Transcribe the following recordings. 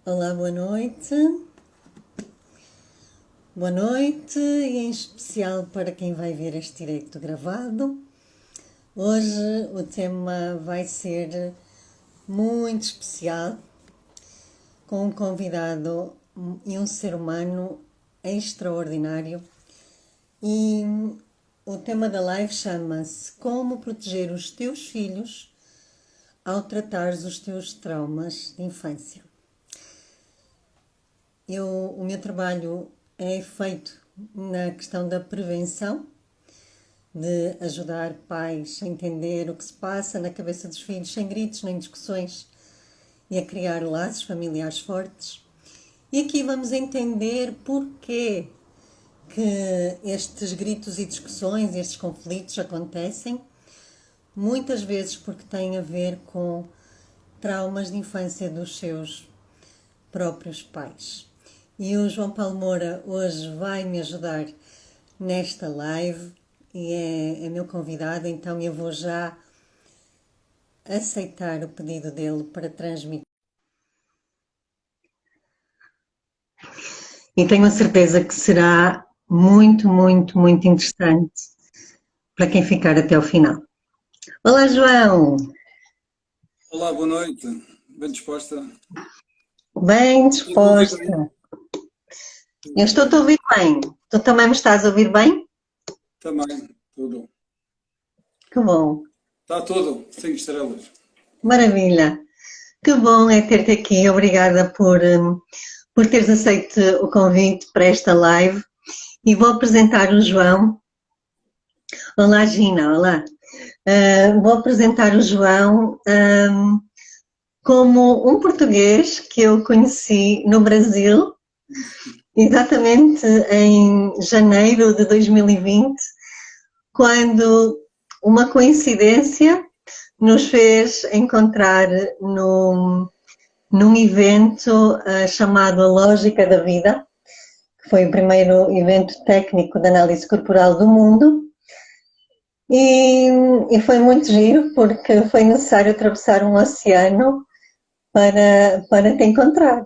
Olá, boa noite. Boa noite e em especial para quem vai ver este direito gravado. Hoje o tema vai ser muito especial, com um convidado e um ser humano extraordinário. E o tema da live chama-se Como proteger os teus filhos ao tratares os teus traumas de infância. O meu trabalho é feito na questão da prevenção, de ajudar pais a entender o que se passa na cabeça dos filhos, sem gritos nem discussões, e a criar laços familiares fortes. E aqui vamos entender porquê que estes gritos e discussões, estes conflitos acontecem, muitas vezes porque têm a ver com traumas de infância dos seus próprios pais. E o João Paulo Moura hoje vai me ajudar nesta live e é meu convidado, então eu vou já aceitar o pedido dele para transmitir. E tenho a certeza que será muito, muito, muito interessante para quem ficar até o final. Olá, João! Olá, boa noite. Bem disposta? Bem Estás-me a ouvir bem? disposta. Eu estou-te a ouvir bem. Tu também me estás a ouvir bem? Também, tudo. Que bom! Está tudo, 5 estrelas. Maravilha! Que bom é ter-te aqui. Obrigada por teres aceito o convite para esta live. E vou apresentar o João. Olá, Gina, olá. Vou apresentar o João como um português que eu conheci no Brasil, exatamente em janeiro de 2020, quando uma coincidência nos fez encontrar num evento chamado A Lógica da Vida, que foi o primeiro evento técnico de análise corporal do mundo. E foi muito giro, porque foi necessário atravessar um oceano para te encontrar.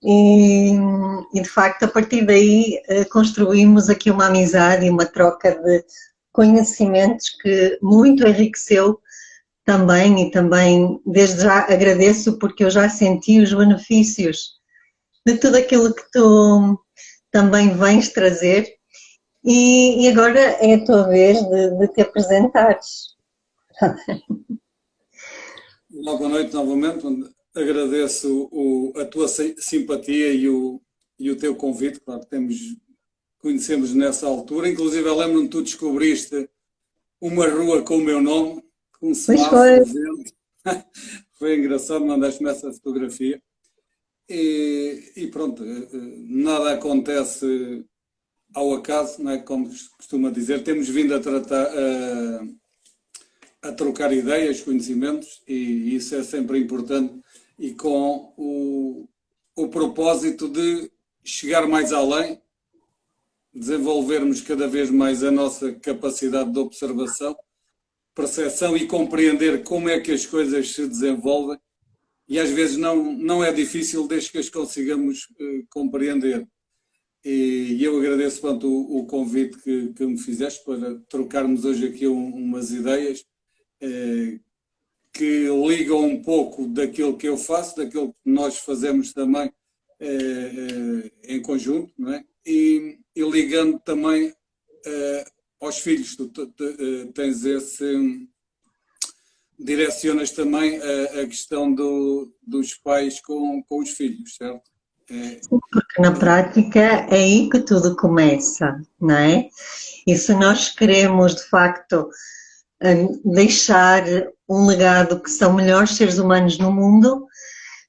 E de facto, a partir daí, construímos aqui uma amizade e uma troca de conhecimentos que muito enriqueceu também, e também desde já agradeço porque eu já senti os benefícios de tudo aquilo que tu também vens trazer. E agora é a tua vez de te apresentares. Olá, boa noite novamente. Agradeço a tua simpatia e o teu convite. Claro, conhecemos nessa altura. Inclusive, eu lembro-me que tu descobriste uma rua com o meu nome, com um Pois semáforo foi. verde. Foi engraçado, mandaste-me essa fotografia. E pronto, nada acontece ao acaso, não é? Como se costuma dizer, temos vindo a trocar ideias, conhecimentos, e isso é sempre importante, e com o propósito de chegar mais além, desenvolvermos cada vez mais a nossa capacidade de observação, percepção e compreender como é que as coisas se desenvolvem, e às vezes não é difícil desde que as consigamos compreender. E eu agradeço tanto o convite que me fizeste para trocarmos hoje aqui umas ideias que ligam um pouco daquilo que eu faço, daquilo que nós fazemos também em conjunto, não é? E ligando também aos filhos. Tu tens direcionas também a questão dos pais com os filhos, certo? Porque na prática é aí que tudo começa, não é? E se nós queremos, de facto, deixar um legado que são melhores seres humanos no mundo,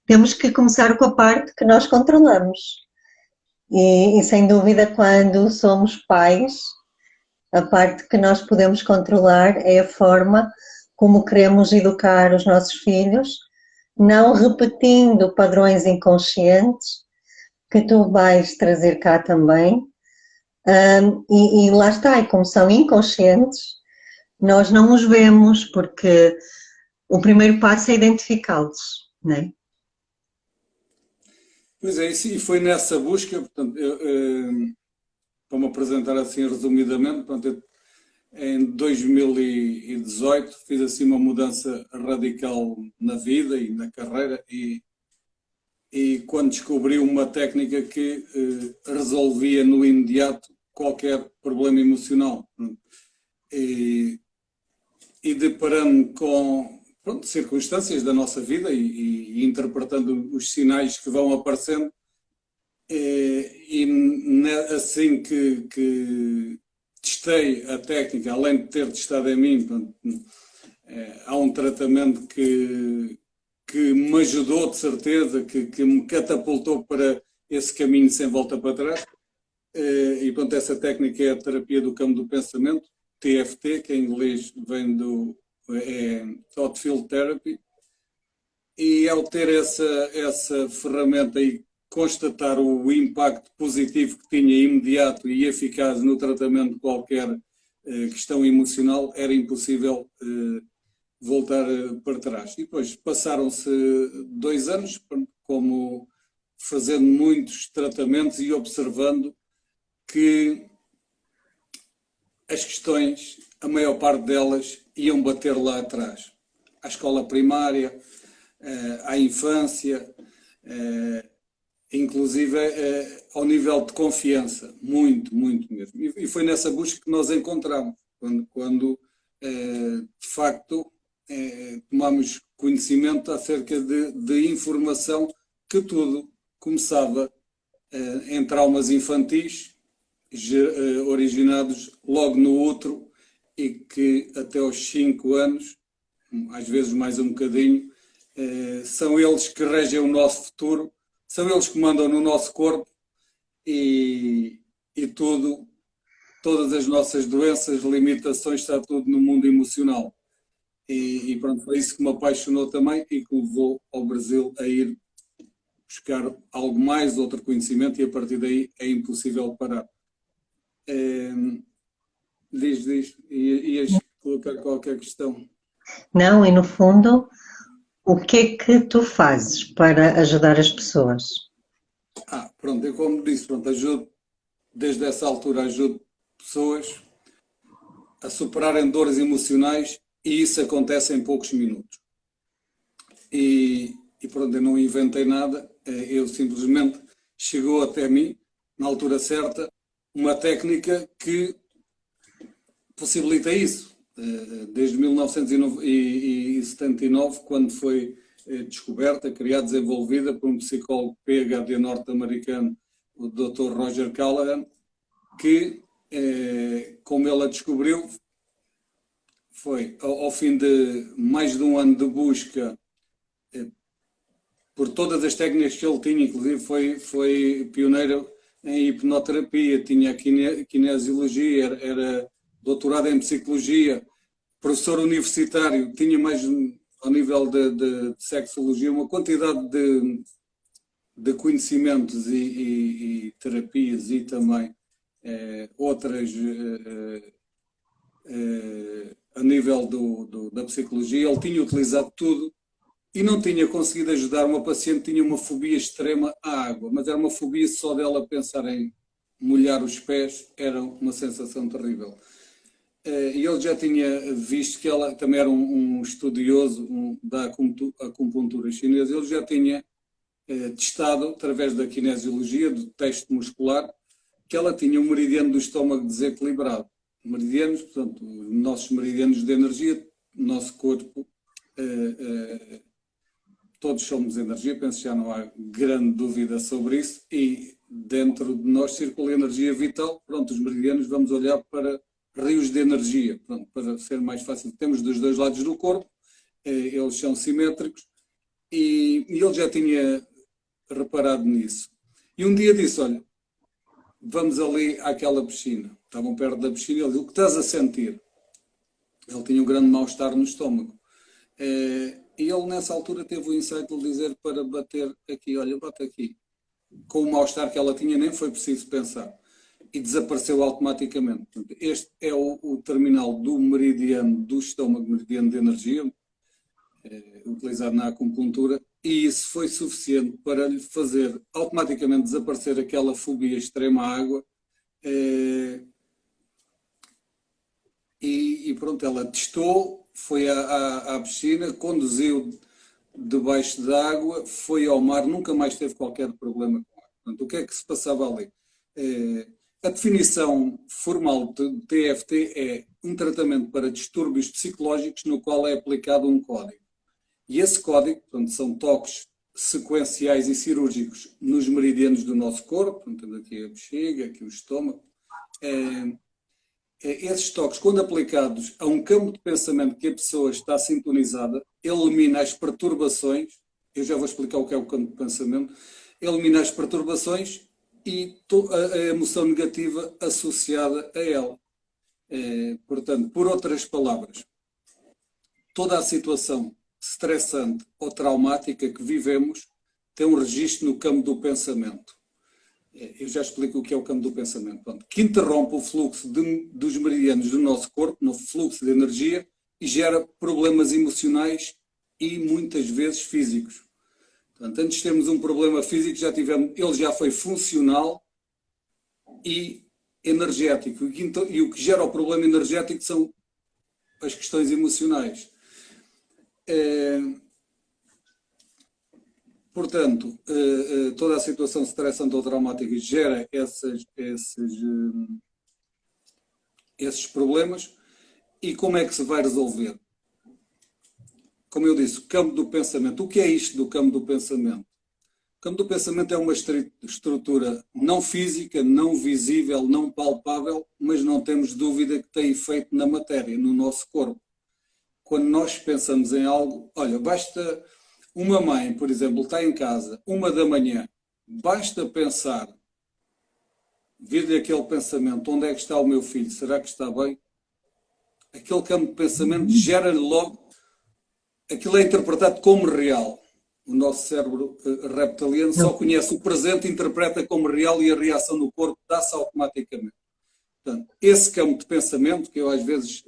temos que começar com a parte que nós controlamos. E sem dúvida, quando somos pais, a parte que nós podemos controlar é a forma como queremos educar os nossos filhos, não repetindo padrões inconscientes que tu vais trazer cá também. E lá está, e como são inconscientes, nós não os vemos, porque o primeiro passo é identificá-los, não é? Pois é, isso, e foi nessa busca, portanto, para me apresentar assim resumidamente, portanto, em 2018 fiz assim uma mudança radical na vida e na carreira e quando descobri uma técnica que resolvia no imediato qualquer problema emocional. E, e deparando com pronto, circunstâncias da nossa vida e interpretando os sinais que vão aparecendo, assim que testei a técnica, além de ter testado em mim, pronto, há um tratamento que me ajudou de certeza, que me catapultou para esse caminho sem volta para trás. E pronto, essa técnica é a terapia do campo do pensamento, TFT, que em inglês vem do Thought Field Therapy. E ao ter essa ferramenta e constatar o impacto positivo que tinha imediato e eficaz no tratamento de qualquer questão emocional, era impossível voltar para trás. E depois passaram-se 2 anos, como fazendo muitos tratamentos e observando que as questões, a maior parte delas, iam bater lá atrás. À escola primária, à infância, inclusive ao nível de confiança, muito, muito mesmo. E foi nessa busca que nós encontramos, quando de facto tomamos conhecimento acerca de informação que tudo começava em traumas infantis, originados logo no útero e que até aos 5 anos, às vezes mais um bocadinho, são eles que regem o nosso futuro, são eles que mandam no nosso corpo e todas as nossas doenças, limitações, está tudo no mundo emocional. E pronto, foi isso que me apaixonou também e que levou ao Brasil a ir buscar algo mais, outro conhecimento, e a partir daí é impossível parar. Diz, ias colocar qualquer questão. Não, e no fundo, o que é que tu fazes para ajudar as pessoas? Pronto, eu como disse, pronto, ajudo, desde essa altura ajudo pessoas a superarem dores emocionais e isso acontece em poucos minutos. E pronto, eu não inventei nada, eu simplesmente chegou até mim, na altura certa, uma técnica que possibilita isso. Desde 1979, quando foi descoberta, criada, desenvolvida por um psicólogo PhD norte-americano, o Dr. Roger Callahan, que, como ele a descobriu, foi ao fim de mais de um ano de busca por todas as técnicas que ele tinha, inclusive foi pioneiro em hipnoterapia, tinha kinesiologia, era doutorado em psicologia, professor universitário, tinha mais ao nível de sexologia, uma quantidade de conhecimentos e terapias e também outras a nível da psicologia. Ele tinha utilizado tudo e não tinha conseguido ajudar uma paciente que tinha uma fobia extrema à água, mas era uma fobia só dela pensar em molhar os pés, era uma sensação terrível. E ele já tinha visto que ela também era um estudioso da acupuntura chinesa, ele já tinha testado, através da kinesiologia, do teste muscular, que ela tinha um meridiano do estômago desequilibrado. Meridianos, portanto, os nossos meridianos de energia, o nosso corpo, todos somos energia, penso que já não há grande dúvida sobre isso, e dentro de nós circula energia vital. Pronto, os meridianos, vamos olhar para rios de energia, pronto, para ser mais fácil. Temos dos dois lados do corpo, eles são simétricos, e ele já tinha reparado nisso. E um dia disse, olha, vamos ali àquela piscina. Estavam perto da piscina, ele disse, o que estás a sentir? Ele tinha um grande mal-estar no estômago. E ele nessa altura teve o insight de dizer para bater aqui, olha, bate aqui. Com o mal-estar que ela tinha, nem foi preciso pensar. E desapareceu automaticamente. Este é o terminal do meridiano do estômago, meridiano de energia, utilizado na acupuntura, e isso foi suficiente para lhe fazer automaticamente desaparecer aquela fobia extrema à água. E pronto, ela testou, foi à piscina, conduziu debaixo d'água, foi ao mar, nunca mais teve qualquer problema com água. Portanto, o que é que se passava ali? A definição formal de TFT é um tratamento para distúrbios psicológicos no qual é aplicado um código. E esse código, portanto, são toques sequenciais e cirúrgicos nos meridianos do nosso corpo, portanto, temos aqui a bexiga, aqui o estômago. Esses toques, quando aplicados a um campo de pensamento que a pessoa está sintonizada, elimina as perturbações, eu já vou explicar o que é o campo de pensamento, elimina as perturbações e a emoção negativa associada a ela. Portanto, por outras palavras, toda a situação estressante ou traumática que vivemos tem um registro no campo do pensamento. Eu já explico o que é o campo do pensamento. Pronto, que interrompe o fluxo dos meridianos do nosso corpo, no fluxo de energia, e gera problemas emocionais e muitas vezes físicos. Portanto, antes de termos um problema físico, ele já foi funcional e energético. E o que gera o problema energético são as questões emocionais. Portanto, toda a situação estressante ou traumática gera esses problemas. E como é que se vai resolver? Como eu disse, o campo do pensamento. O que é isto do campo do pensamento? O campo do pensamento é uma estrutura não física, não visível, não palpável, mas não temos dúvida que tem efeito na matéria, no nosso corpo. Quando nós pensamos em algo, olha, basta uma mãe, por exemplo, está em casa, 1 da manhã, basta pensar, vir-lhe aquele pensamento, onde é que está o meu filho? Será que está bem? Aquele campo de pensamento gera-lhe logo, aquilo é interpretado como real. O nosso cérebro reptiliano só conhece o presente, interpreta como real e a reação do corpo dá-se automaticamente. Portanto, esse campo de pensamento, que eu às vezes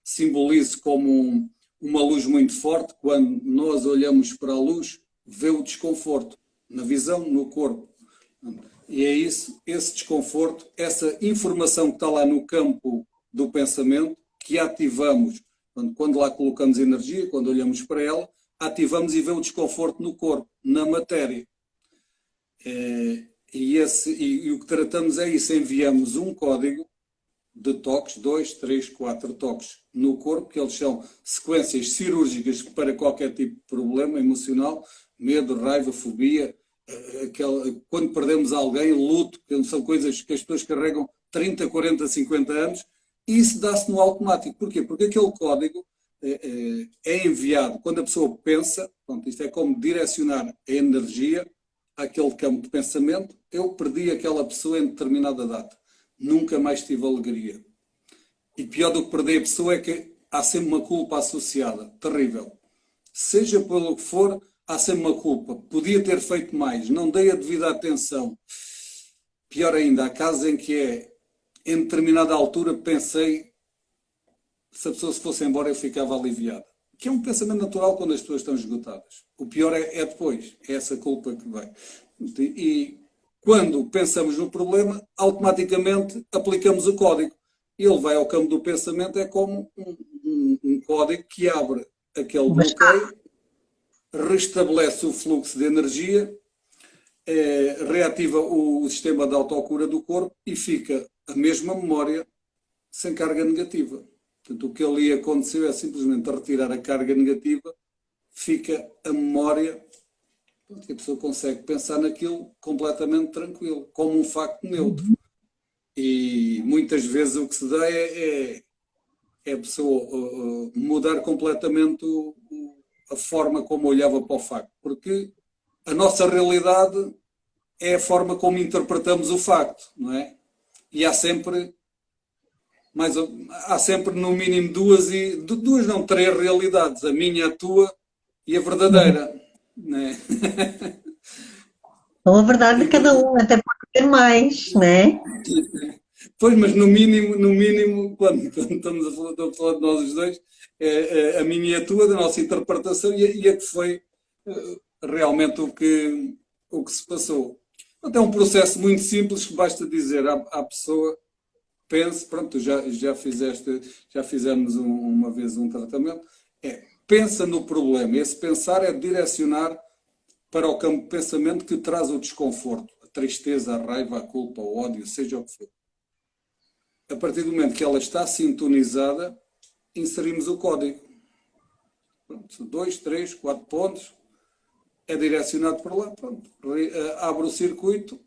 simbolizo como uma luz muito forte, quando nós olhamos para a luz, vê o desconforto na visão, no corpo. E é isso, esse desconforto, essa informação que está lá no campo do pensamento, que ativamos, quando lá colocamos energia, quando olhamos para ela, ativamos e vê o desconforto no corpo, na matéria. E o que tratamos é isso, enviamos um código de toques, 2, 3, 4 toques no corpo, que eles são sequências cirúrgicas para qualquer tipo de problema emocional, medo, raiva, fobia, quando perdemos alguém, luto, que são coisas que as pessoas carregam 30, 40, 50 anos, e isso dá-se no automático. Porquê? Porque aquele código é enviado quando a pessoa pensa, pronto, isto é como direcionar a energia àquele campo de pensamento. Eu perdi aquela pessoa em determinada data. Nunca mais tive alegria. E pior do que perder a pessoa é que há sempre uma culpa associada. Terrível. Seja pelo que for, há sempre uma culpa. Podia ter feito mais. Não dei a devida atenção. Pior ainda, há casos em que em determinada altura pensei, se a pessoa se fosse embora eu ficava aliviado. Que é um pensamento natural quando as pessoas estão esgotadas. O pior é depois. É essa culpa que vem. E quando pensamos no problema, automaticamente aplicamos o código. Ele vai ao campo do pensamento, é como um código que abre aquele bloqueio, restabelece o fluxo de energia, reativa o sistema de autocura do corpo e fica a mesma memória sem carga negativa. Portanto, o que ali aconteceu é simplesmente retirar a carga negativa, fica a memória, que a pessoa consegue pensar naquilo completamente tranquilo, como um facto neutro. E muitas vezes o que se dá é a pessoa mudar completamente a forma como olhava para o facto, porque a nossa realidade é a forma como interpretamos o facto, não é? E há sempre no mínimo duas não, 3 realidades, a minha, a tua e a verdadeira, não é? Ou a verdade de cada um, até pode ter mais, não é? Pois, mas no mínimo quando estamos a falar de nós os dois, a minha e a tua, da nossa interpretação e a que foi realmente o que se passou. Então, é um processo muito simples que basta dizer à pessoa, pense, pronto, já fizemos uma vez um tratamento, pensa no problema. Esse pensar é direcionar para o campo de pensamento que traz o desconforto, a tristeza, a raiva, a culpa, o ódio, seja o que for. A partir do momento que ela está sintonizada, inserimos o código. Pronto, 2, 3, 4 pontos, é direcionado para lá, pronto, abre o circuito,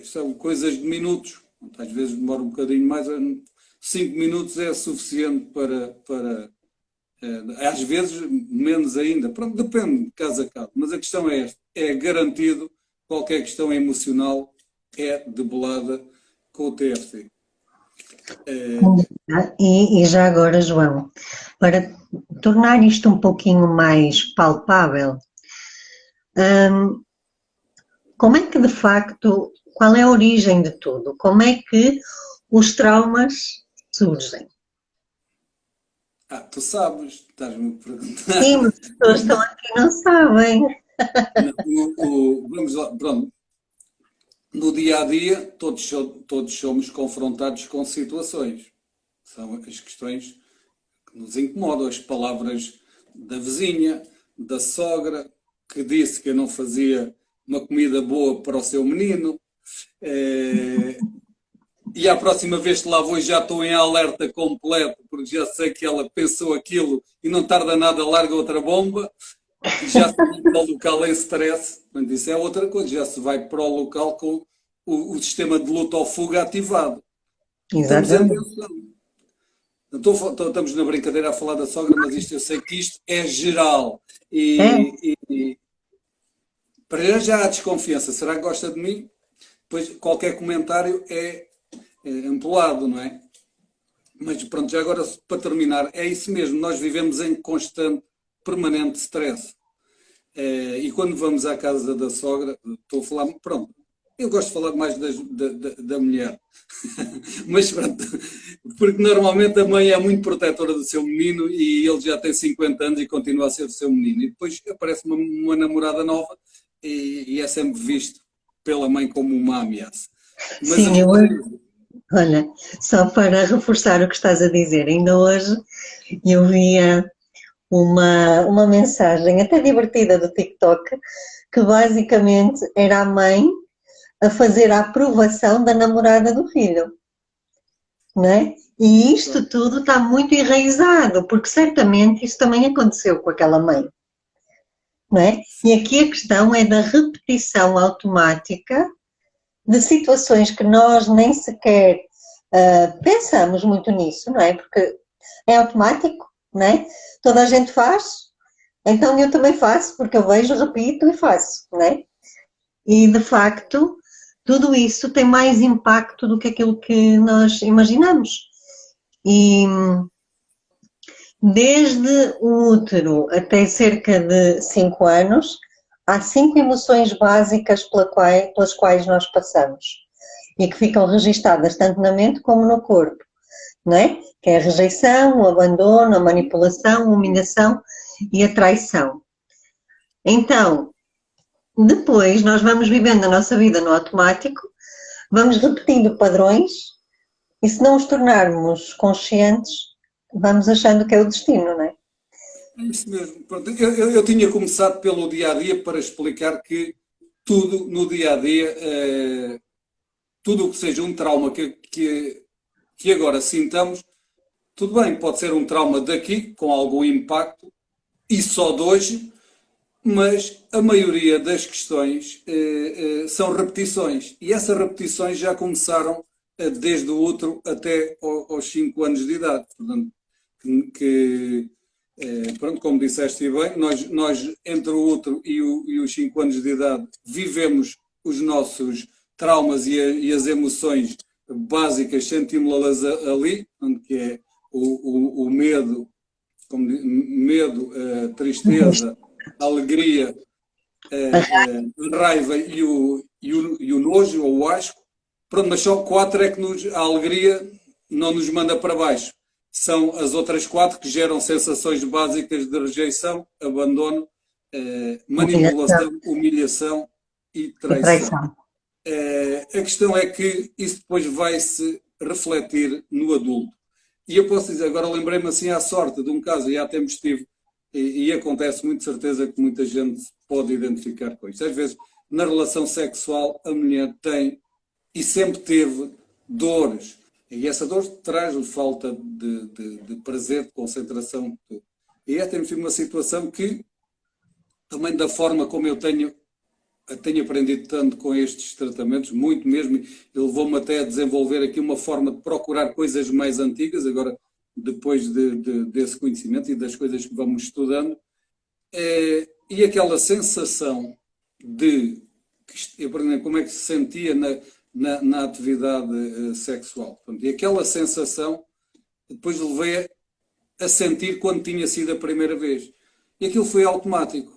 são coisas de minutos, às vezes demora um bocadinho mais, 5 minutos é suficiente para às vezes menos ainda, pronto, depende de caso a caso, mas a questão é esta, é garantido, qualquer questão emocional é debelada com o TFT. E já agora, João, para tornar isto um pouquinho mais palpável, como é que de facto, qual é a origem de tudo? Como é que os traumas surgem? Tu sabes, estás-me a perguntar. Sim, mas as pessoas estão aqui e não sabem. Vamos lá, pronto. No dia a dia, todos somos confrontados com situações. São as questões que nos incomodam, as palavras da vizinha, da sogra, que disse que eu não fazia uma comida boa para o seu menino. E à próxima vez que lá vou já estou em alerta completo, porque já sei que ela pensou aquilo e não tarda nada, larga outra bomba. E já se vai para o local em stress. Portanto, isso é outra coisa, já se vai para o local com o sistema de luta ou fuga ativado. Estamos em tensão. Estamos na brincadeira a falar da sogra, mas eu sei que isto é geral. E para já há desconfiança. Será que gosta de mim? Pois qualquer comentário é empolado, não é? Mas pronto, já agora para terminar, é isso mesmo, nós vivemos em constante, permanente stress. E quando vamos à casa da sogra, estou a falar, pronto, eu gosto de falar mais da mulher, mas pronto, porque normalmente a mãe é muito protetora do seu menino e ele já tem 50 anos e continua a ser o seu menino. E depois aparece uma namorada nova e é sempre visto pela mãe como uma ameaça. Mas sim, olha, só para reforçar o que estás a dizer, ainda hoje eu via uma mensagem até divertida do TikTok, que basicamente era a mãe a fazer a aprovação da namorada do filho, não é? E isto tudo está muito enraizado, porque certamente isso também aconteceu com aquela mãe, não é? E aqui a questão é da repetição automática de situações que nós nem sequer pensamos muito nisso, não é? Porque é automático, não é? Toda a gente faz, então eu também faço, porque eu vejo, repito e faço, não é? E de facto, tudo isso tem mais impacto do que aquilo que nós imaginamos. E desde o útero até cerca de 5 anos, há 5 emoções básicas pelas quais nós passamos e que ficam registadas tanto na mente como no corpo, não é? Que é a rejeição, o abandono, a manipulação, a humilhação e a traição. Então, depois nós vamos vivendo a nossa vida no automático, vamos repetindo padrões e se não os tornarmos conscientes, vamos achando que é o destino, não é? É isso mesmo. Pronto, eu tinha começado pelo dia-a-dia para explicar que tudo no dia-a-dia, tudo o que seja um trauma que agora sintamos, tudo bem, pode ser um trauma daqui, com algum impacto, e só de hoje, mas a maioria das questões são repetições. E essas repetições já começaram desde o útero até aos 5 anos de idade. Portanto, pronto, como disseste bem, nós entre o útero e os 5 anos de idade vivemos os nossos traumas e as emoções básicas, sentimos-las ali, que é o medo, a tristeza, a alegria, a raiva e o nojo ou o asco. Pronto, mas só 4 é que a alegria não nos manda para baixo. São as outras 4 que geram sensações básicas de rejeição, abandono, manipulação, humilhação e e traição. traição. A questão é que isso depois vai se refletir no adulto. E eu posso dizer, agora lembrei-me assim à sorte de um caso, e há tempos estive, e acontece muito, certeza que muita gente pode identificar com isto. Às vezes, na relação sexual, a mulher tem e sempre teve dores. E essa dor traz-lhe falta de prazer, de concentração. De tudo. E temos uma situação que, também da forma como eu tenho aprendido tanto com estes tratamentos, muito mesmo, e levou-me até a desenvolver aqui uma forma de procurar coisas mais antigas, agora depois desse conhecimento e das coisas que vamos estudando, e aquela sensação de, eu aprendi como é que se sentia na atividade sexual. Portanto, e aquela sensação, depois levei a sentir quando tinha sido a primeira vez. E aquilo foi automático.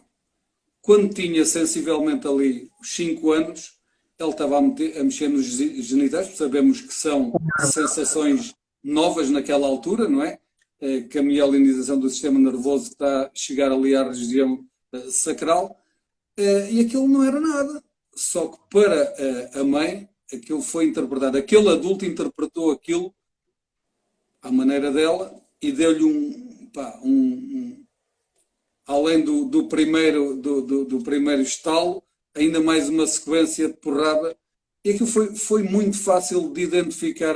Quando tinha sensivelmente ali os 5 anos, ele estava a mexer nos genitais, sabemos que são sensações novas naquela altura, não é? Que a mielinização do sistema nervoso está a chegar ali à região sacral, e aquilo não era nada. Só que para a mãe, aquilo foi interpretado. Aquele adulto interpretou aquilo à maneira dela e deu-lhe além do primeiro estalo, ainda mais uma sequência de porrada. E aquilo foi muito fácil de identificar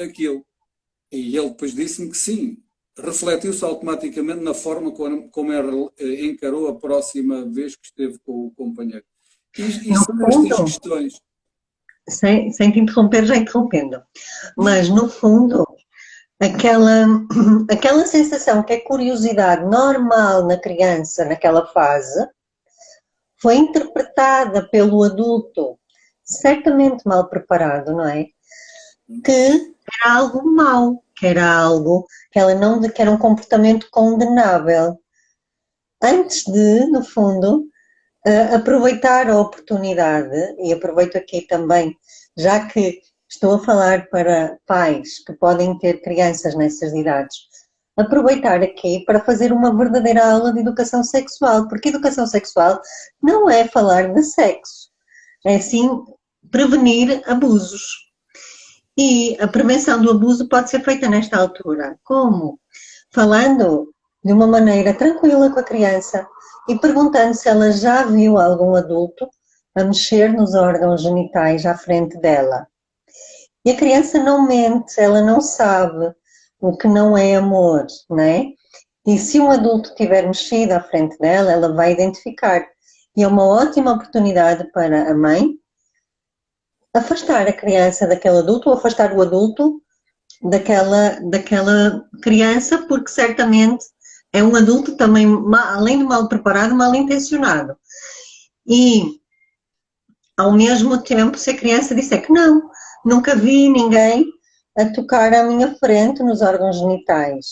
aquilo. E ele depois disse-me que sim, refletiu-se automaticamente na forma como ela encarou a próxima vez que esteve com o companheiro. E No são estas fundo, questões. sem te interromper, já interrompendo, mas no fundo, aquela sensação que é curiosidade normal na criança naquela fase, foi interpretada pelo adulto, certamente mal preparado, não é? Que era algo mau, que era algo que era um comportamento condenável. Antes de, no fundo, aproveitar a oportunidade, e aproveito aqui também, já que estou a falar para pais que podem ter crianças nessas idades, aproveitar aqui para fazer uma verdadeira aula de educação sexual, porque educação sexual não é falar de sexo, é sim prevenir abusos. E a prevenção do abuso pode ser feita nesta altura. Como? Falando de uma maneira tranquila com a criança e perguntando se ela já viu algum adulto a mexer nos órgãos genitais à frente dela. E a criança não mente, ela não sabe o que não é amor, não é? E se um adulto tiver mexido à frente dela, ela vai identificar. E é uma ótima oportunidade para a mãe afastar a criança daquele adulto ou afastar o adulto daquela criança, porque certamente é um adulto também, além de mal preparado, mal intencionado. E, ao mesmo tempo, se a criança disser que não, nunca vi ninguém a tocar à minha frente nos órgãos genitais,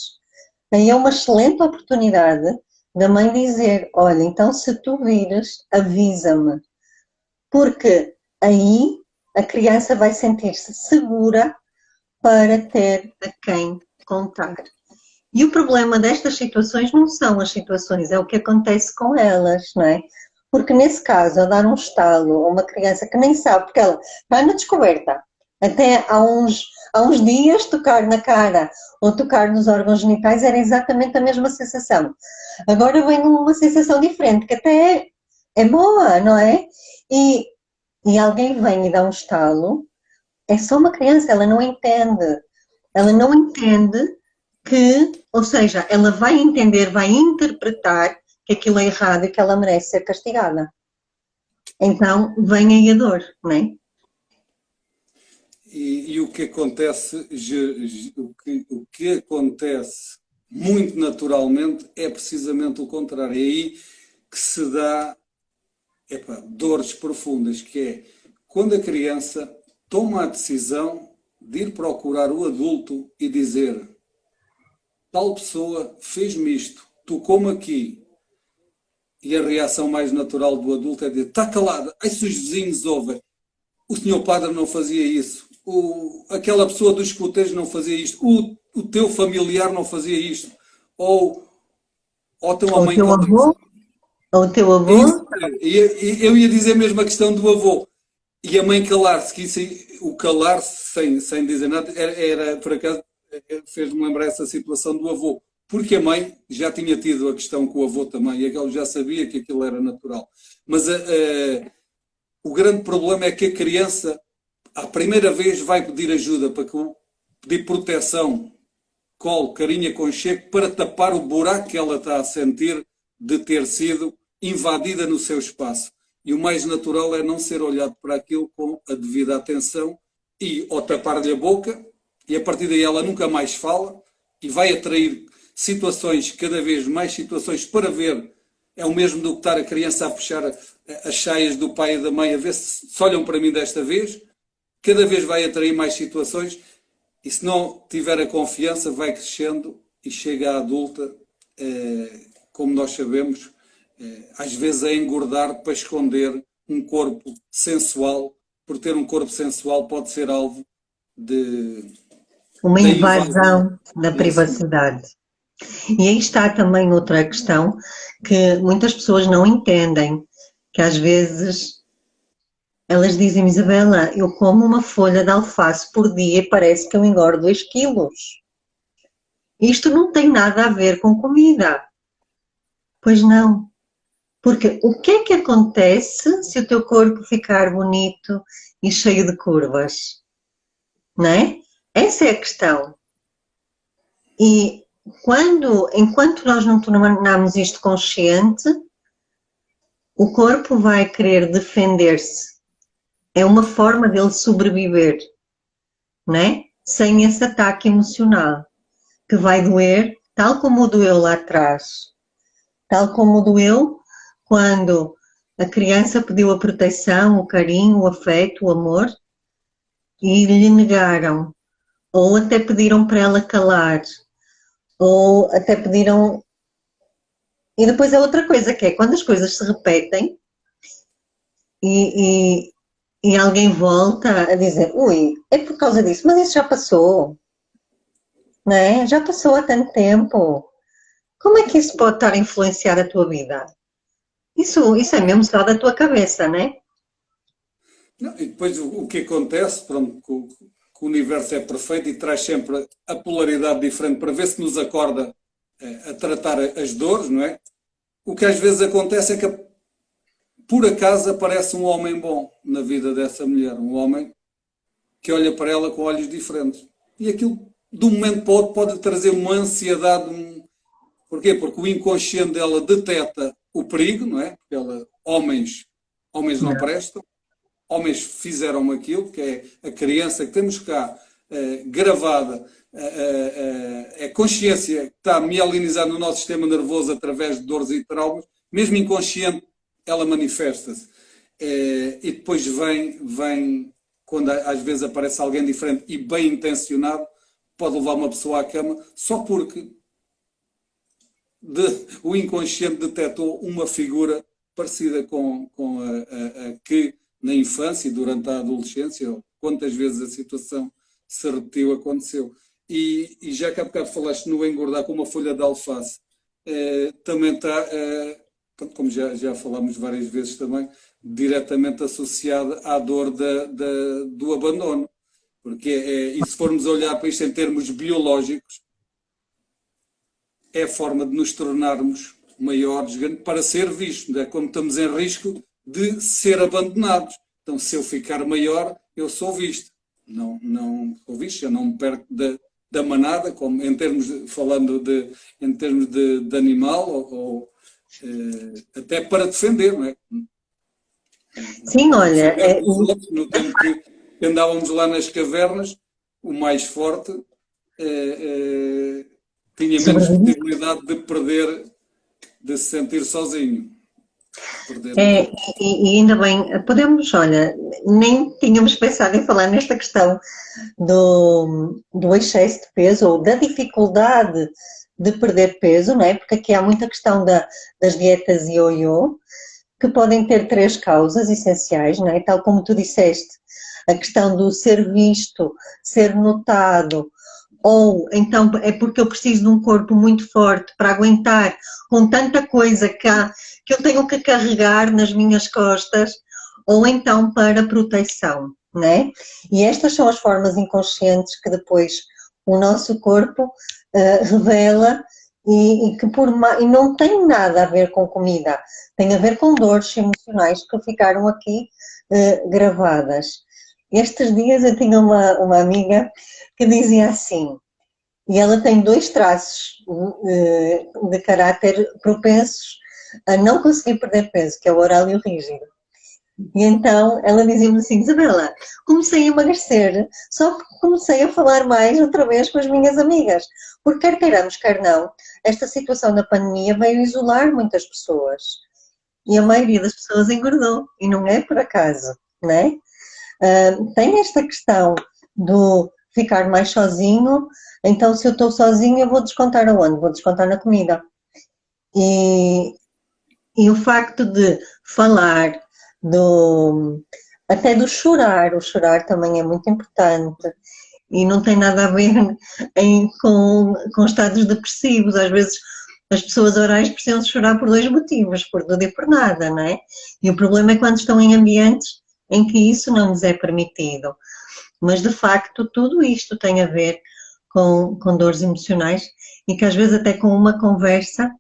aí é uma excelente oportunidade da mãe dizer, olha, então se tu vires, avisa-me, porque aí a criança vai sentir-se segura para ter a quem contar. E o problema destas situações não são as situações, é o que acontece com elas, não é? Porque nesse caso, a dar um estalo a uma criança que nem sabe, porque ela está na descoberta, até há uns dias tocar na cara ou tocar nos órgãos genitais era exatamente a mesma sensação. Agora vem uma sensação diferente, que até é boa, não é? E alguém vem e dá um estalo, é só uma criança, ela não entende. Ela não entende que, ou seja, ela vai entender, vai interpretar que aquilo é errado e que ela merece ser castigada. Então, vem aí a dor, não é? E o que acontece, o que acontece muito naturalmente é precisamente o contrário. É aí que se dá dores profundas, que é quando a criança toma a decisão de ir procurar o adulto e dizer tal pessoa fez-me isto, tocou-me aqui. E a reação mais natural do adulto é dizer, está calada, ai se os vizinhos ouvem, o senhor padre não fazia isso, aquela pessoa dos escuteiros não fazia isto, o teu familiar não fazia isto, ou a tua mãe... Ou Ou o teu É isso, avô? eu ia dizer mesmo a questão do avô. E a mãe calar-se, que isso, o calar-se sem dizer nada, por acaso, fez-me lembrar essa situação do avô. Porque a mãe já tinha tido a questão com o avô também, e ele já sabia que aquilo era natural. Mas o grande problema é que a criança, à primeira vez, vai pedir ajuda, pedir proteção, colo, carinho, aconchego, para tapar o buraco que ela está a sentir de ter sido invadida no seu espaço. E o mais natural é não ser olhado para aquilo com a devida atenção e ou tapar-lhe a boca, e a partir daí ela nunca mais fala e vai atrair situações, cada vez mais situações para ver. É o mesmo do que estar a criança a puxar as saias do pai e da mãe, a ver se olham para mim desta vez. Cada vez vai atrair mais situações e se não tiver a confiança vai crescendo e chega à adulta, como nós sabemos, às vezes a engordar para esconder um corpo sensual. Por ter um corpo sensual pode ser alvo Uma da invasão. invasão da Isso. privacidade. E aí está também outra questão que muitas pessoas não entendem, que às vezes elas dizem, Isabela, eu como uma folha de alface por dia e parece que eu engordo 2 quilos. Isto não tem nada a ver com comida. Pois não. Porque o que é que acontece se o teu corpo ficar bonito e cheio de curvas? Não é? Essa é a questão. E enquanto nós não tornarmos isto consciente, o corpo vai querer defender-se. É uma forma dele sobreviver, não é? Sem esse ataque emocional, que vai doer, tal como doeu lá atrás. Tal como doeu quando a criança pediu a proteção, o carinho, o afeto, o amor, e lhe negaram. Ou até pediram para ela calar, ou até pediram. E depois é outra coisa, que é quando as coisas se repetem e, e alguém volta a dizer, ui, é por causa disso, mas isso já passou, não é? Já passou há tanto tempo. Como é que isso pode estar a influenciar a tua vida? Isso é mesmo só da tua cabeça, não é? Não, e depois o que acontece, pronto, que o universo é perfeito e traz sempre a polaridade diferente para ver se nos acorda a tratar as dores, não é? O que às vezes acontece é que por acaso aparece um homem bom na vida dessa mulher, um homem que olha para ela com olhos diferentes. E aquilo, de um momento para o outro, pode trazer uma ansiedade. Porquê? Porque o inconsciente dela detecta o perigo, não é? Porque homens não prestam, homens fizeram aquilo, que é a criança que temos cá gravada, a consciência que está mielinizada no nosso sistema nervoso através de dores e traumas, mesmo inconsciente, ela manifesta-se. E depois vem, quando às vezes aparece alguém diferente e bem intencionado, pode levar uma pessoa à cama só porque o inconsciente detectou uma figura parecida com a que na infância e durante a adolescência, quantas vezes a situação se repetiu, aconteceu. E já que há bocado falaste no engordar com uma folha de alface, também está, como já falámos várias vezes também, diretamente associada à dor do abandono. Porque e se formos olhar para isto em termos biológicos, é a forma de nos tornarmos maiores para ser vistos. É como estamos em risco de ser abandonados. Então, se eu ficar maior, eu sou visto. Não sou visto, eu não me perco da manada, como falando em termos de animal, ou até para defender, não é? Sim, olha. Defender os outros, no tempo que andávamos lá nas cavernas, o mais forte tinha menos possibilidade de perder, de se sentir sozinho. E ainda bem, olha, nem tínhamos pensado em falar nesta questão do excesso de peso ou da dificuldade de perder peso, não é? Porque aqui há muita questão das dietas ioiô, que podem ter 3 causas essenciais, não é? Tal como tu disseste, a questão do ser visto, ser notado, ou então é porque eu preciso de um corpo muito forte para aguentar com tanta coisa que eu tenho que carregar nas minhas costas, ou então para proteção, né? E estas são as formas inconscientes que depois o nosso corpo revela e que e não tem nada a ver com comida, tem a ver com dores emocionais que ficaram aqui gravadas. Estes dias eu tinha uma amiga que dizia assim, e ela tem dois traços de caráter propensos a não conseguir perder peso, que é o oral e o rígido. E então ela dizia-me assim, Isabela, comecei a emagrecer, só que comecei a falar mais outra vez com as minhas amigas, porque quer queiramos, quer não, esta situação da pandemia veio isolar muitas pessoas. E a maioria das pessoas engordou, e não é por acaso, né? Tem esta questão do ficar mais sozinho, então se eu estou sozinho eu vou descontar aonde? Vou descontar na comida. E o facto de falar, até do chorar, o chorar também é muito importante e não tem nada a ver com estados depressivos. Às vezes as pessoas orais precisam de chorar por dois motivos, por tudo e por nada, não é? E o problema é quando estão em ambientes em que isso não lhes é permitido. Mas de facto tudo isto tem a ver com dores emocionais e que às vezes até com uma conversa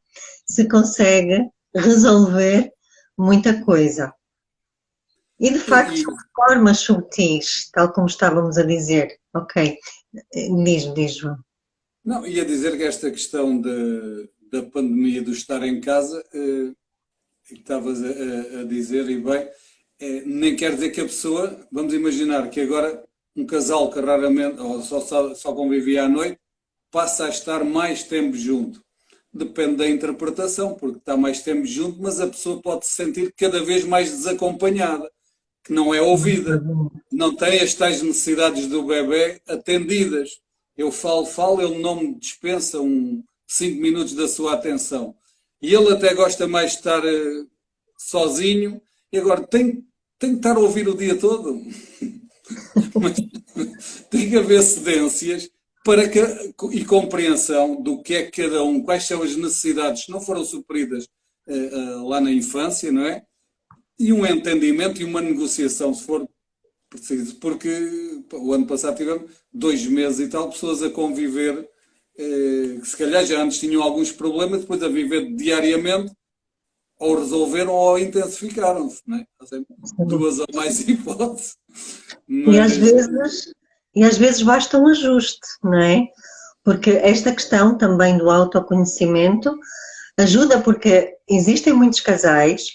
se consegue resolver muita coisa. E de facto são formas subtis, tal como estávamos a dizer. Ok, diz João. Não, ia dizer que esta questão da pandemia, do estar em casa, que estavas a dizer, e bem, nem quer dizer que a pessoa, vamos imaginar que agora um casal que raramente, ou só convivia à noite, passa a estar mais tempo junto. Depende da interpretação, porque está mais tempo junto, mas a pessoa pode se sentir cada vez mais desacompanhada, que não é ouvida, não tem as tais necessidades do bebê atendidas. Eu falo, ele não me dispensa 5 minutos da sua atenção. E ele até gosta mais de estar sozinho, e agora tem que estar a ouvir o dia todo. Mas tem que haver cedências e compreensão do que é cada um, quais são as necessidades que não foram supridas lá na infância, não é? E um entendimento e uma negociação, se for preciso, porque o ano passado tivemos 2 meses e tal, pessoas a conviver, que se calhar já antes tinham alguns problemas, depois a viver diariamente, ou resolveram ou intensificaram-se, não é? Há sempre 2 ou mais hipóteses. Mas... E às vezes basta um ajuste, não é? Porque esta questão também do autoconhecimento ajuda, porque existem muitos casais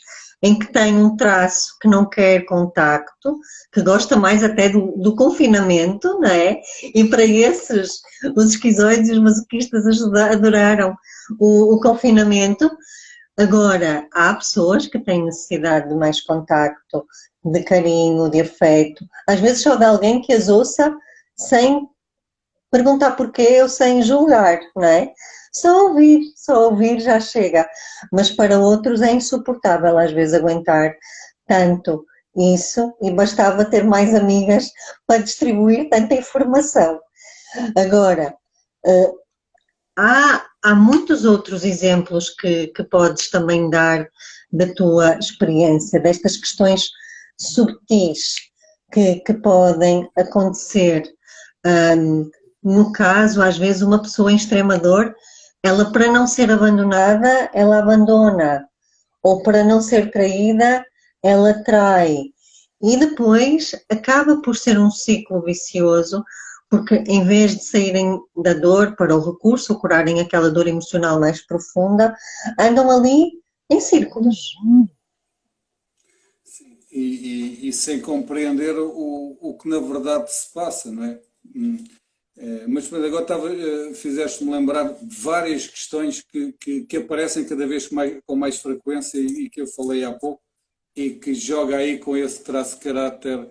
em que têm um traço que não quer contacto, que gosta mais até do confinamento, não é? E para esses, os esquizoides e os masoquistas adoraram o confinamento. Agora, há pessoas que têm necessidade de mais contacto, de carinho, de afeto, às vezes só de alguém que as ouça sem perguntar porquê ou sem julgar, não é? Só ouvir já chega. Mas para outros é insuportável às vezes aguentar tanto isso e bastava ter mais amigas para distribuir tanta informação. Agora, há muitos outros exemplos que podes também dar da tua experiência, destas questões subtis que podem acontecer. No caso, às vezes, uma pessoa em extrema dor, ela para não ser abandonada, ela abandona. Ou para não ser traída, ela trai. E depois acaba por ser um ciclo vicioso, porque em vez de saírem da dor para o recurso, ou curarem aquela dor emocional mais profunda, andam ali em círculos. E sem compreender o que na verdade se passa, não é? Mas agora fizeste-me lembrar de várias questões que aparecem cada vez com mais frequência e que eu falei há pouco e que joga aí com esse traço de caráter,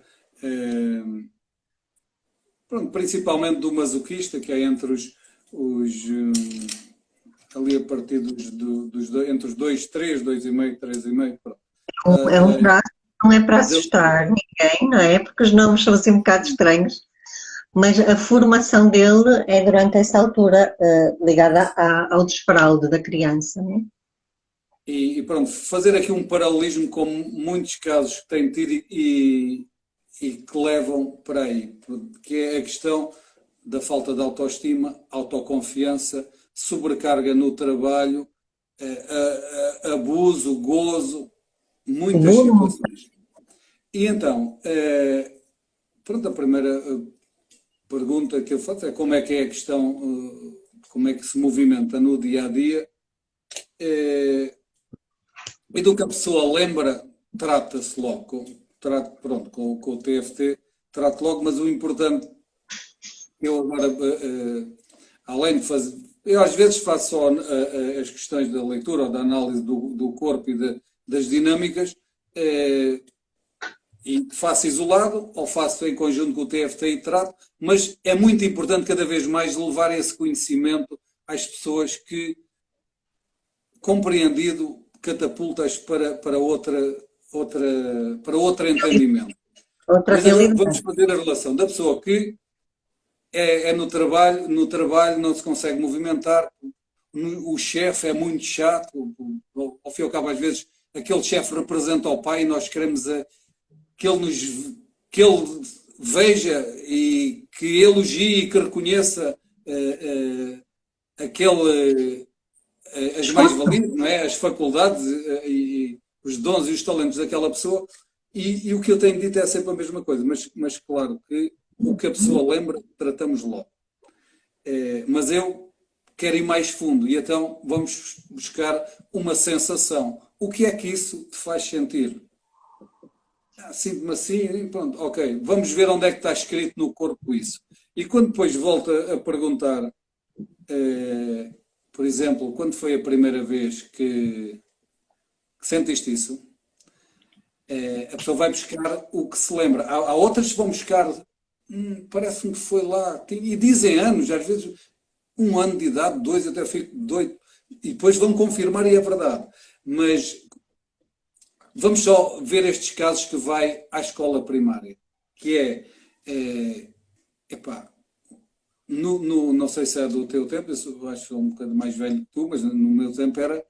principalmente do masoquista, que é entre ali a partir entre os 2, 3, 2,5, 3,5. É um traço que não é para assustar ninguém, não é? Porque os nomes são assim um bocado estranhos. mas a formação dele é durante essa altura, ligada ao desfralde da criança, né? E pronto, fazer aqui um paralelismo com muitos casos que têm tido e que levam para aí, que é a questão da falta de autoestima, autoconfiança, sobrecarga no trabalho, abuso, gozo, O muitas bullying, situações. E então, pronto, a primeira pergunta que eu faço é como é que é a questão, como é que se movimenta no dia a dia. E do que a pessoa lembra, trata-se logo. Pronto, com o TFT, trata logo, mas o importante, eu agora, além de fazer. Eu às vezes faço só as questões da leitura ou da análise do corpo e das dinâmicas, e faço isolado ou faço em conjunto com o TFT e trato, mas é muito importante cada vez mais levar esse conhecimento às pessoas que, compreendido, catapultas para outro entendimento. outra Mas agora vamos realidade. fazer a relação da pessoa que é no trabalho não se consegue movimentar, o chefe é muito chato, ao fim e ao cabo, às vezes, aquele chefe representa o pai e nós queremos que ele que ele veja e que elogie e que reconheça aquele as Esforço, mais-valias, não é? As faculdades e os dons e os talentos daquela pessoa, e o que eu tenho dito é sempre a mesma coisa, mas claro que o que a pessoa lembra, tratamos logo. Mas eu quero ir mais fundo, e então vamos buscar uma sensação. O que é que isso te faz sentir? Sinto-me assim, e pronto, ok, vamos ver onde é que está escrito no corpo isso. E quando depois volta a perguntar, por exemplo, quando foi a primeira vez que sentiste isso, a pessoa vai buscar o que se lembra. Há outras que vão buscar, parece-me que foi lá, e dizem anos, às vezes 1 ano de idade, 2, até fico doido, e depois vão confirmar e é verdade. Mas vamos só ver estes casos que vai à escola primária, que epá, não sei se é do teu tempo, eu acho que sou um bocadinho mais velho que tu, mas no meu tempo era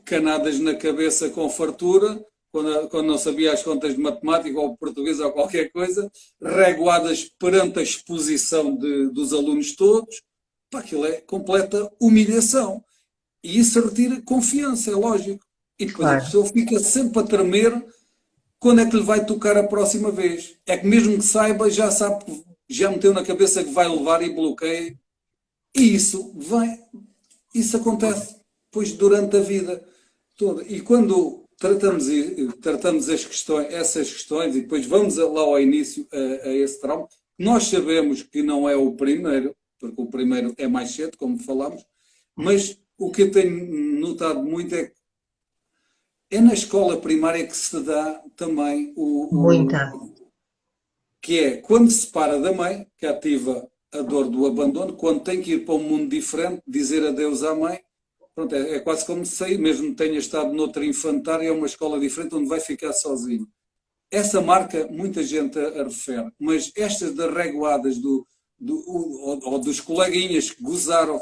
canadas na cabeça com fartura, quando não sabia as contas de matemática ou português ou qualquer coisa, reguadas perante a exposição dos alunos todos. Pá, aquilo é completa humilhação. E isso retira confiança, é lógico. E depois a claro. pessoa fica sempre a tremer quando é que lhe vai tocar a próxima vez. É que mesmo que saiba, já sabe, já meteu na cabeça que vai levar e bloqueia. E isso acontece depois durante a vida toda. E quando tratamos essas questões, e depois vamos lá ao início a esse trauma, nós sabemos que não é o primeiro, porque o primeiro é mais cedo, como falámos, mas o que eu tenho notado muito é na escola primária que se dá também Muita. que é quando se separa da mãe, que ativa a dor do abandono, quando tem que ir para um mundo diferente, dizer adeus à mãe. Pronto, é quase como se sair, mesmo que tenha estado noutra infantária, é uma escola diferente onde vai ficar sozinho. Essa marca muita gente a refere, mas estas das reguadas ou dos coleguinhas que gozaram,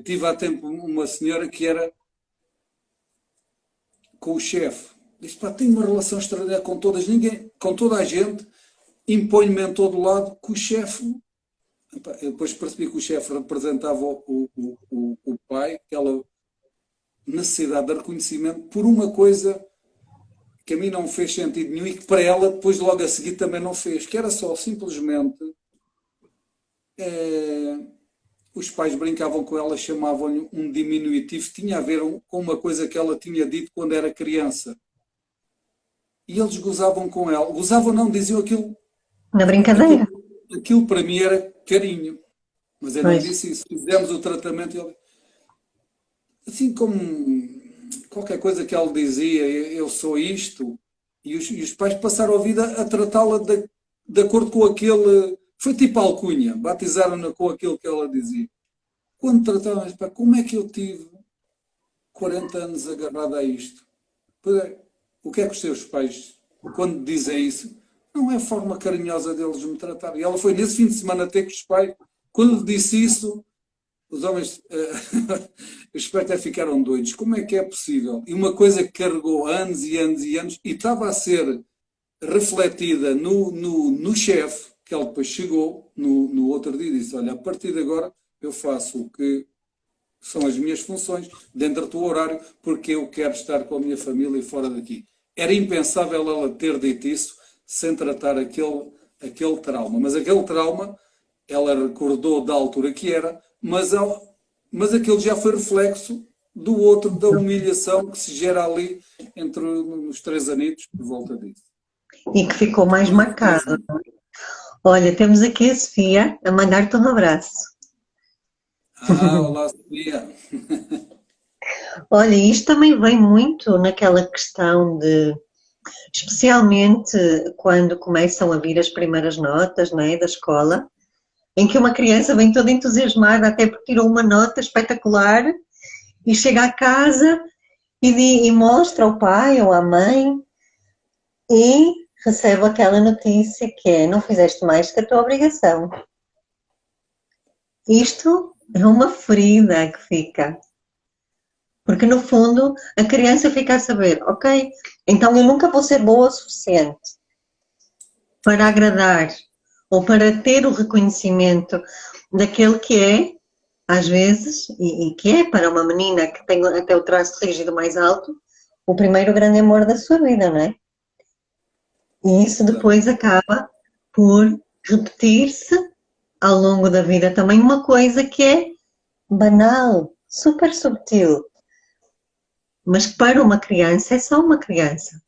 tive há tempo uma senhora que era com o chefe. Diz, pá, tenho uma relação extraordinária com todas, ninguém, com toda a gente, impõe-me em todo lado, que o chefe. Eu depois percebi que o chefe representava o pai, aquela necessidade de reconhecimento por uma coisa que a mim não fez sentido nenhum e que para ela depois logo a seguir também não fez, que era só simplesmente os pais brincavam com ela, chamavam-lhe um diminutivo, tinha a ver com uma coisa que ela tinha dito quando era criança. E eles gozavam com ela. Gozavam não, diziam aquilo. Na brincadeira. Aquilo para mim era carinho. Mas eu não Pois. disse isso. Fizemos o tratamento e ele... Assim como qualquer coisa que ela dizia, eu sou isto, e os pais passaram a vida a tratá-la de acordo com aquele... Foi tipo alcunha, batizaram-na com aquilo que ela dizia. Quando tratavam, como é que eu tive 40 anos agarrado a isto? Pois é, o que é que os teus pais, quando dizem isso, não é a forma carinhosa deles me tratar. E ela foi nesse fim de semana ter com os pais. Quando lhe disse isso, os homens, os pais até ficaram doidos. Como é que é possível? E uma coisa que carregou anos e anos e anos e estava a ser refletida no chefe, que ele depois chegou no outro dia e disse, olha, a partir de agora eu faço o que são as minhas funções dentro do horário, porque eu quero estar com a minha família fora daqui. Era impensável ela ter dito isso sem tratar aquele trauma. Mas aquele trauma, ela recordou da altura que era, mas aquele já foi reflexo do outro, da humilhação que se gera ali entre os 3 anitos por volta disso. E que ficou mais marcado. Olha, temos aqui a Sofia a mandar-te um abraço. Olá, Sofia. Olha, isto também vem muito naquela questão de, especialmente quando começam a vir as primeiras notas, não é, da escola, em que uma criança vem toda entusiasmada até porque tirou uma nota espetacular e chega a casa e mostra ao pai ou à mãe e recebe aquela notícia que é não fizeste mais que a tua obrigação. Isto é uma ferida que fica. Porque, no fundo, a criança fica a saber, ok, então eu nunca vou ser boa o suficiente para agradar ou para ter o reconhecimento daquele que é, às vezes, e que é para uma menina que tem até o traço rígido mais alto, o primeiro grande amor da sua vida, não é? E isso depois acaba por repetir-se ao longo da vida também uma coisa que é banal, super subtil, mas que para uma criança é só uma criança.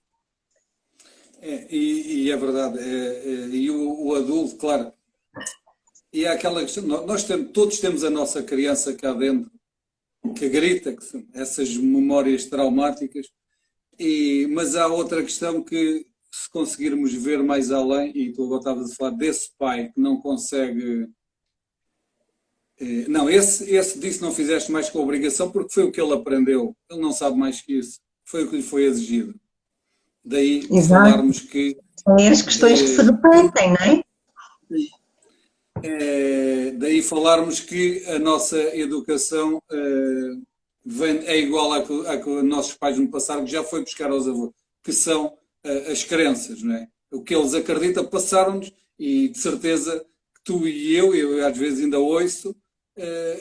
E é verdade, e o adulto, claro, e há aquela questão, todos temos a nossa criança cá dentro, que grita, que são essas memórias traumáticas, mas há outra questão que, se conseguirmos ver mais além, e tu agora estavas a falar desse pai que não consegue. Não, esse disse não fizeste mais que a obrigação porque foi o que ele aprendeu. Ele não sabe mais que isso. Foi o que lhe foi exigido. Daí Exato. falarmos que. São as questões que se repetem, não é? Daí falarmos que a nossa educação é igual à que os nossos pais no passado, que já foi buscar aos avós, que são as crenças, não é? O que eles acreditam passaram-nos e de certeza que tu e eu às vezes ainda ouço,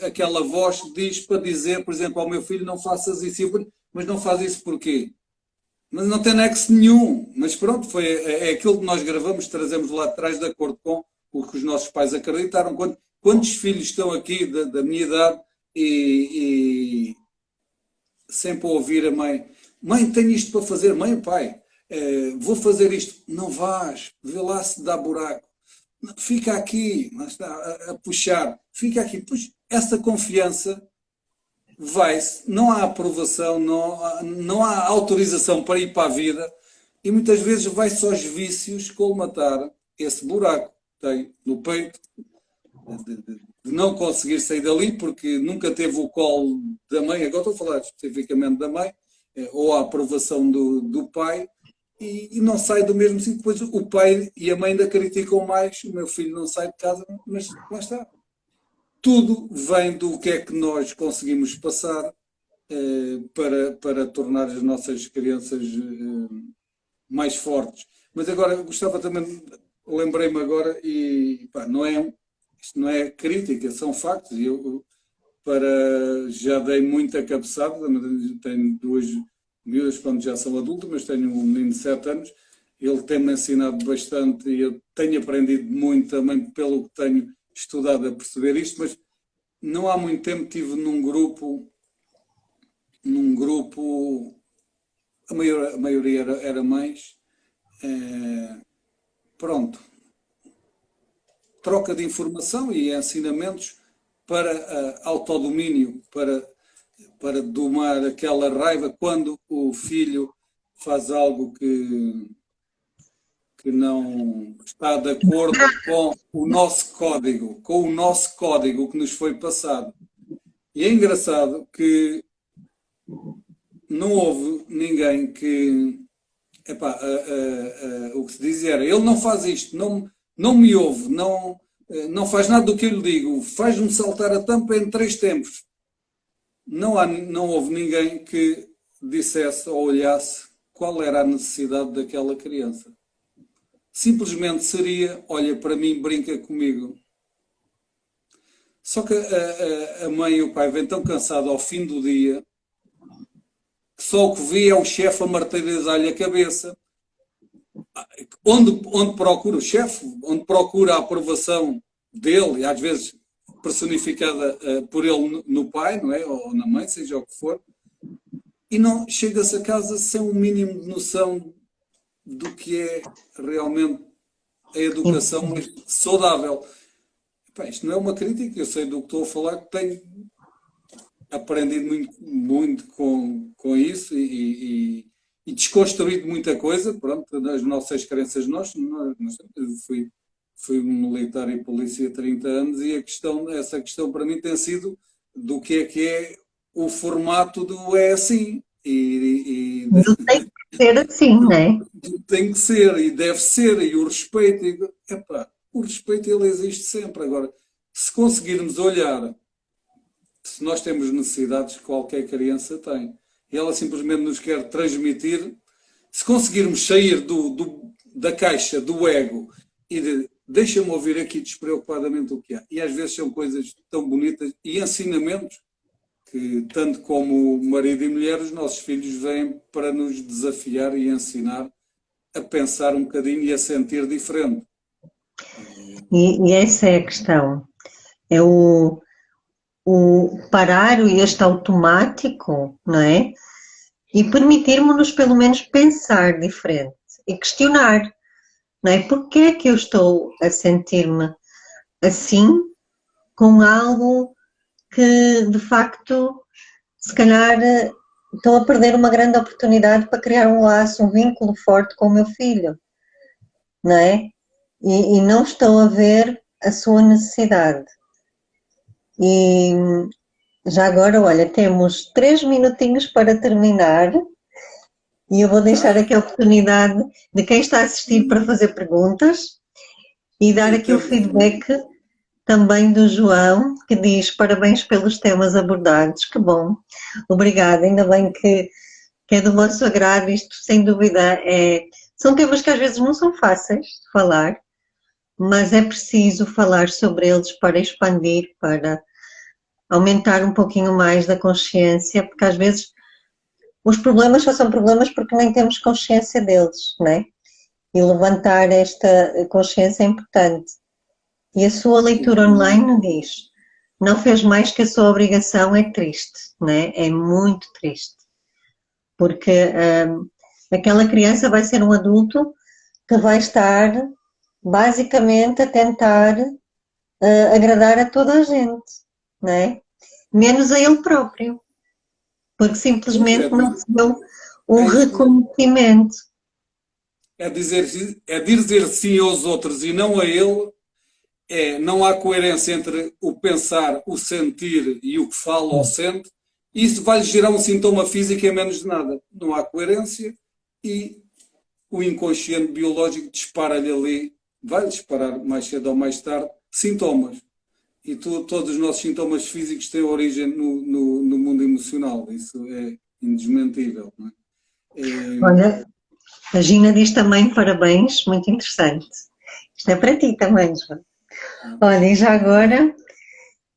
aquela voz diz para dizer, por exemplo, ao meu filho não faças isso, mas não faz isso porquê? Mas não tem nexo nenhum, mas pronto, é aquilo que nós gravamos, trazemos lá atrás de acordo com o que os nossos pais acreditaram. Quantos filhos estão aqui da minha idade e sempre a ouvir a mãe, mãe, tenho isto para fazer, mãe, pai, vou fazer isto, não vás, vê lá se dá buraco, fica aqui, está a puxar, fica aqui, pois essa confiança vai-se, não há aprovação, não há autorização para ir para a vida e muitas vezes vai-se aos vícios colmatar esse buraco que tem no peito, de não conseguir sair dali porque nunca teve o colo da mãe, agora estou a falar especificamente da mãe, ou a aprovação do pai, e não sai do mesmo sítio. Depois o pai e a mãe ainda criticam mais, o meu filho não sai de casa, mas lá está. Tudo vem do que é que nós conseguimos passar para tornar as nossas crianças mais fortes. Mas agora, gostava também, lembrei-me agora, e pá, isto não é crítica, são factos. Eu já dei muita cabeçada, tenho 2 miúdas, quando já são adultas, mas tenho um menino de 7 anos. Ele tem-me ensinado bastante e eu tenho aprendido muito também pelo que tenho estudado a perceber isto, mas não há muito tempo estive num grupo, a maioria era mães, pronto, troca de informação e ensinamentos para autodomínio, para domar aquela raiva quando o filho faz algo que não está de acordo com o nosso código que nos foi passado. E é engraçado que não houve ninguém que epá, o que se diz era, ele não faz isto, não me ouve, não faz nada do que eu lhe digo, faz-me saltar a tampa em 3 tempos. Não houve ninguém que dissesse ou olhasse qual era a necessidade daquela criança. Simplesmente seria, olha para mim, brinca comigo. Só que a mãe e o pai vêm tão cansados ao fim do dia que só o que vê é o chefe a martirizar-lhe a cabeça. Onde procura o chefe, onde procura a aprovação dele, e às vezes personificada por ele no pai, não é? Ou na mãe, seja o que for, e não chega-se a casa sem um mínimo de noção do que é realmente a educação mais saudável. Epá, isto não é uma crítica, eu sei do que estou a falar, que tenho aprendido muito com isso e desconstruído muita coisa, pronto, das nossas crenças. Fui militar e polícia há 30 anos e essa questão para mim tem sido do que é o formato do é assim. Tem que ser assim, não é? Tem que ser e deve ser, e o respeito, o respeito ele existe sempre. Agora, se conseguirmos olhar, se nós temos necessidades que qualquer criança tem, e ela simplesmente nos quer transmitir, se conseguirmos sair da caixa do ego e deixa-me ouvir aqui despreocupadamente o que há. E às vezes são coisas tão bonitas e ensinamentos que, tanto como marido e mulher, os nossos filhos vêm para nos desafiar e ensinar a pensar um bocadinho e a sentir diferente. E essa é a questão. É o parar este automático, não é? E permitirmos-nos pelo menos pensar diferente e questionar, não é? Porquê é que eu estou a sentir-me assim com algo que de facto se calhar estou a perder uma grande oportunidade para criar um laço, um vínculo forte com o meu filho, não é? E não estou a ver a sua necessidade. E já agora, olha, temos 3 minutinhos para terminar e eu vou deixar aqui a oportunidade de quem está a assistir para fazer perguntas e dar aqui o feedback também do João, que diz parabéns pelos temas abordados, que bom, obrigada, ainda bem que é do vosso agrado, isto sem dúvida são temas que às vezes não são fáceis de falar, mas é preciso falar sobre eles para expandir, para aumentar um pouquinho mais da consciência, porque às vezes os problemas só são problemas porque nem temos consciência deles, não é? E levantar esta consciência é importante. E a sua leitura online diz, não fez mais que a sua obrigação, é triste, não é? É muito triste. Porque aquela criança vai ser um adulto que vai estar basicamente a tentar agradar a toda a gente, não é? Menos a ele próprio, porque simplesmente não recebeu um reconhecimento. É dizer sim aos outros e não a ele, não há coerência entre o pensar, o sentir e o que fala ou sente. Isso vai gerar um sintoma físico em menos de nada. Não há coerência e o inconsciente biológico dispara-lhe ali, vai disparar mais cedo ou mais tarde, sintomas. E todos os nossos sintomas físicos têm origem no mundo emocional. Isso é indesmentível. Não é? Olha, a Gina diz também parabéns, muito interessante. Isto é para ti também, João. Olha, e já agora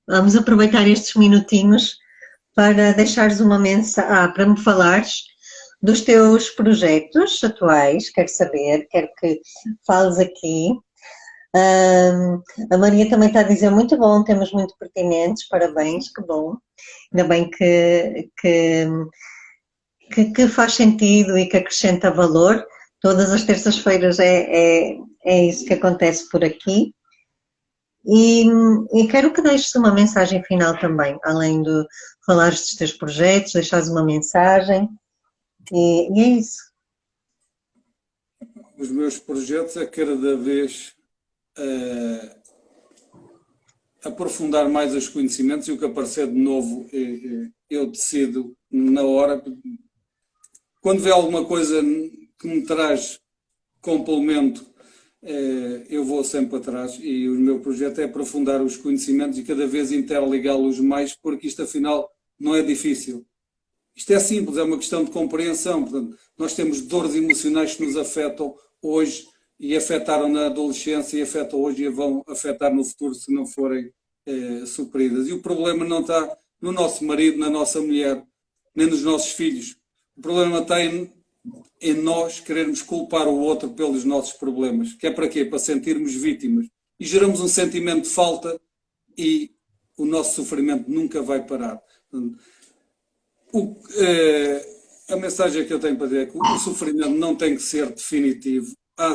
vamos aproveitar estes minutinhos para deixares uma mensagem, para me falares dos teus projetos atuais, quero saber, quero que fales aqui. A Maria também está a dizer muito bom, temas muito pertinentes, parabéns, que bom. Ainda bem que faz sentido e que acrescenta valor. Todas as terças-feiras é isso que acontece por aqui. E quero que deixes uma mensagem final também, além de falares dos teus projetos, deixares uma mensagem. E é isso. Os meus projetos é cada vez aprofundar mais os conhecimentos e o que aparecer de novo eu decido na hora. Quando vê alguma coisa que me traz complemento, eu vou sempre atrás, e o meu projeto é aprofundar os conhecimentos e cada vez interligá-los mais, porque isto afinal não é difícil. Isto é simples, é uma questão de compreensão. Portanto, nós temos dores emocionais que nos afetam hoje e afetaram na adolescência e afetam hoje e vão afetar no futuro se não forem supridas. E o problema não está no nosso marido, na nossa mulher, nem nos nossos filhos. O problema está em nós querermos culpar o outro pelos nossos problemas. Que é para quê? Para sentirmos vítimas. E geramos um sentimento de falta e o nosso sofrimento nunca vai parar. A mensagem que eu tenho para dizer é que o sofrimento não tem que ser definitivo. Há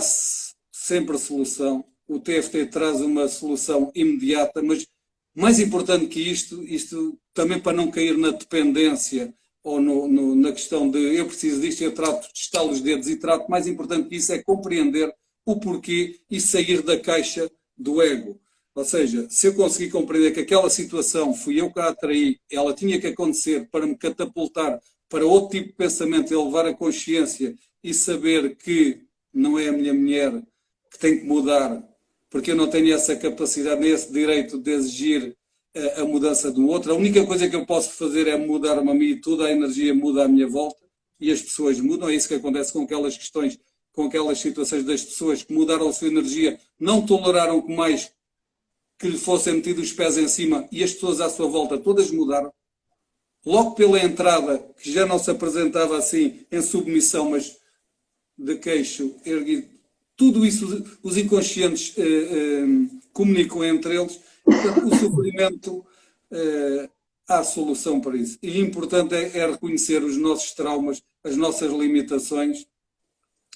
sempre solução. O TFT traz uma solução imediata, mas mais importante que isto também para não cair na dependência ou na questão de eu preciso disto, eu trato de estalar os dedos e trato, mais importante que isso é compreender o porquê e sair da caixa do ego. Ou seja, se eu conseguir compreender que aquela situação fui eu que a atraí, ela tinha que acontecer para me catapultar para outro tipo de pensamento, elevar a consciência e saber que não é a minha mulher que tem que mudar, porque eu não tenho essa capacidade, nem esse direito de exigir a mudança do outro. A única coisa que eu posso fazer é mudar-me a mim e toda a energia muda à minha volta e as pessoas mudam. É isso que acontece com aquelas questões, com aquelas situações das pessoas que mudaram a sua energia, não toleraram que mais que lhe fossem metidos os pés em cima e as pessoas à sua volta todas mudaram. Logo pela entrada, que já não se apresentava assim em submissão, mas de queixo erguido, tudo isso os inconscientes comunicam entre eles. Portanto, o sofrimento, há solução para isso. E o importante é reconhecer os nossos traumas, as nossas limitações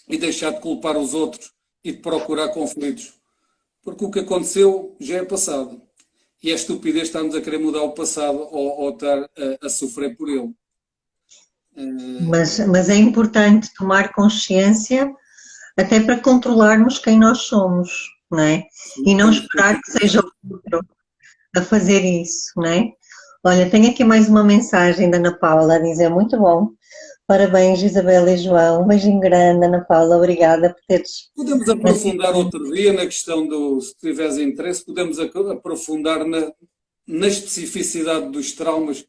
e deixar de culpar os outros e de procurar conflitos. Porque o que aconteceu já é passado. E é estupidez estarmos a querer mudar o passado ou estar a sofrer por ele. Mas é importante tomar consciência até para controlarmos quem nós somos, não é? E não esperar que seja o outro a fazer isso, não é? Olha, tenho aqui mais uma mensagem da Ana Paula a dizer muito bom. Parabéns, Isabela e João. Um beijinho grande, Ana Paula. Obrigada por teres... Podemos aprofundar outro dia na questão do, se tiveres interesse, podemos aprofundar na especificidade dos traumas,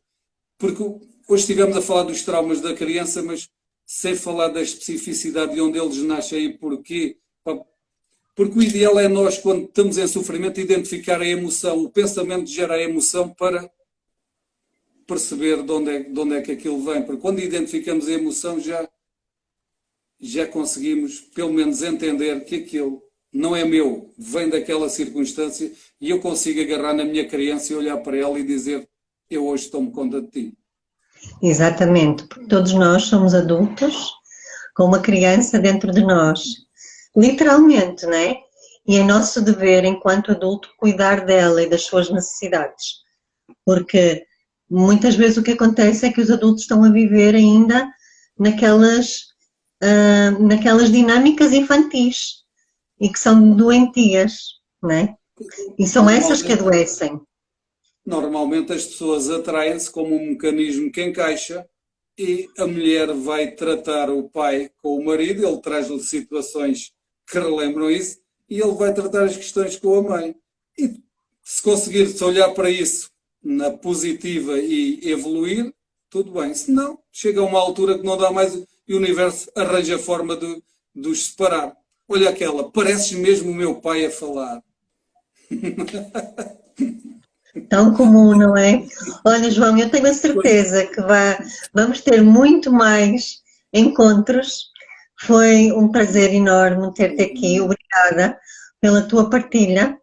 porque hoje estivemos a falar dos traumas da criança, mas sem falar da especificidade de onde eles nascem e porquê. Porque o ideal é nós, quando estamos em sofrimento, identificar a emoção. O pensamento gera a emoção para perceber de onde é que aquilo vem. Porque quando identificamos a emoção, já conseguimos, pelo menos, entender que aquilo não é meu, vem daquela circunstância e eu consigo agarrar na minha criança e olhar para ela e dizer: eu hoje tomo conta de ti. Exatamente, porque todos nós somos adultos com uma criança dentro de nós, literalmente, não é? E é nosso dever, enquanto adulto, cuidar dela e das suas necessidades, porque muitas vezes o que acontece é que os adultos estão a viver ainda naquelas dinâmicas infantis e que são doentias, não é? E são essas que adoecem. Normalmente as pessoas atraem-se como um mecanismo que encaixa e a mulher vai tratar o pai com o marido, ele traz-lhe situações que relembram isso e ele vai tratar as questões com a mãe. E se conseguir-se olhar para isso na positiva e evoluir, tudo bem. Se não, chega a uma altura que não dá mais e o universo arranja a forma de os separar. Olha aquela, pareces mesmo o meu pai a falar. Tão comum, não é? Olha, João, eu tenho a certeza que vamos ter muito mais encontros. Foi um prazer enorme ter-te aqui. Obrigada pela tua partilha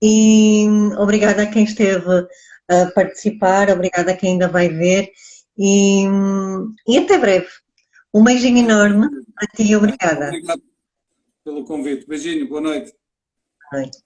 e obrigada a quem esteve a participar, obrigada a quem ainda vai ver e até breve. Um beijinho enorme para ti e obrigada. Obrigado pelo convite. Beijinho, boa noite. Boa noite.